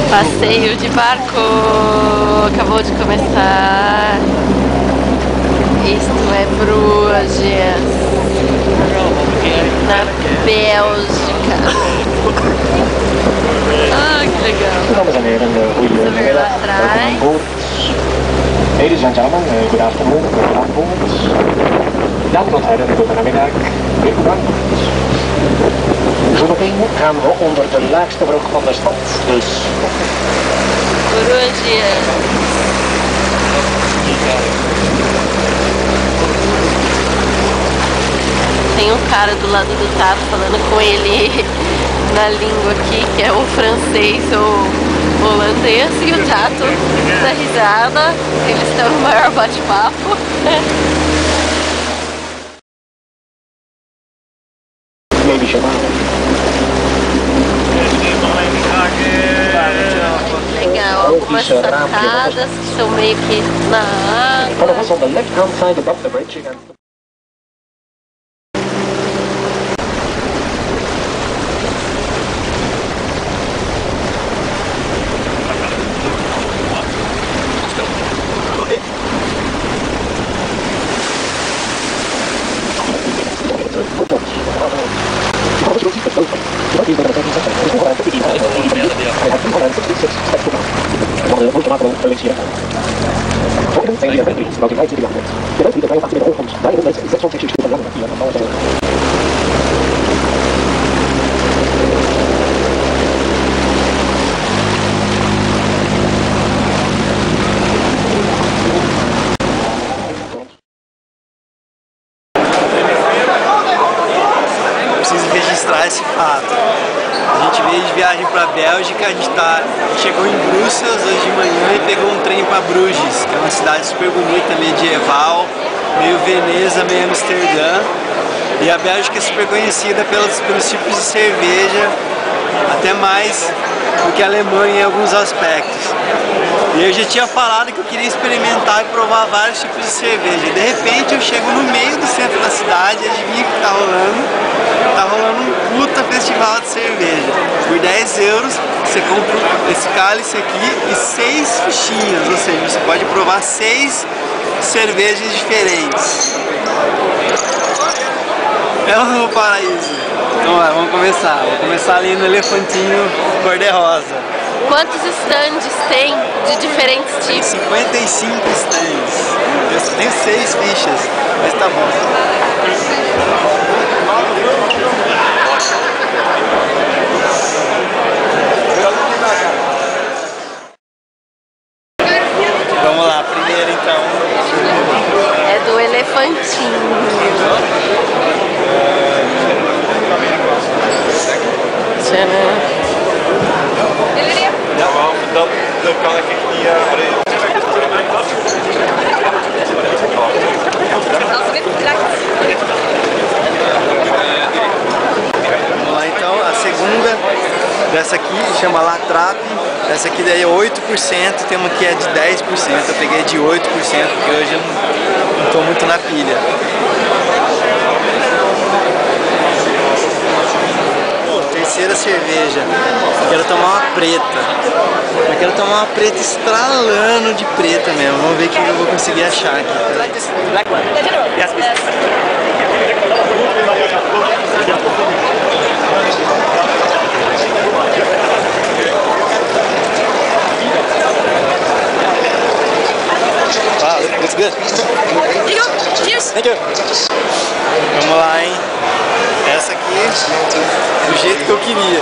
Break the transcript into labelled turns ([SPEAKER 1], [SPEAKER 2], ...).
[SPEAKER 1] Passeio de barco acabou de começar. Isto é Bruges, na Bélgica. Ah, que legal.
[SPEAKER 2] Dames en heren, goedemiddag. Welkom aan boord. Ladies and gentlemen, good afternoon, welcome on board. Dames en heren, goedemiddag. Welkom. Zometeen gaan we onder de laagste brug van de stad, dus...
[SPEAKER 1] Bruges. Tem um cara do lado do Tato falando com ele na língua aqui, que é o francês ou holandês, e o Tato dá risada, eles estão no maior bate-papo. Legal, algumas sacadas que são meio que na água.
[SPEAKER 3] Preciso registrar esse fato. A gente veio de viagem para a Bélgica, a gente chegou em Bruxelas hoje de manhã e pegou um trem para Bruges, que é uma cidade super bonita, medieval, meio Veneza, meio Amsterdã. E a Bélgica é super conhecida pelos tipos de cerveja, até mais do que a Alemanha em alguns aspectos. E eu já tinha falado que eu queria experimentar e provar vários tipos de cerveja. E de repente eu chego no meio do centro da cidade e adivinha o que tá rolando? Tá rolando um puta festival de cerveja. Por 10 euros você compra esse cálice aqui e 6 fichinhas, ou seja, você pode provar 6 cervejas diferentes. É um paraíso. Então vamos começar. Vou começar ali no elefantinho cor-de-rosa.
[SPEAKER 1] Quantos stands tem de diferentes tipos?
[SPEAKER 3] 55 stands. Eu tenho 6 fichas, mas tá bom. Vamos lá, primeiro então.
[SPEAKER 1] É do elefantinho.
[SPEAKER 4] Dan kan ik niet
[SPEAKER 3] Vamos lá então, a segunda dessa aqui chama La Trappe. Essa aqui daí é 8%, tem uma que é de 10%, eu peguei de 8% porque hoje eu não estou muito na pilha. Terceira cerveja, quero tomar uma preta, mas quero tomar uma preta estralando de preta mesmo, vamos ver o que eu vou conseguir achar aqui. Wow, looks good.
[SPEAKER 1] Cheers!
[SPEAKER 3] Thank you. Vamos lá, hein? Essa aqui, do jeito que eu queria.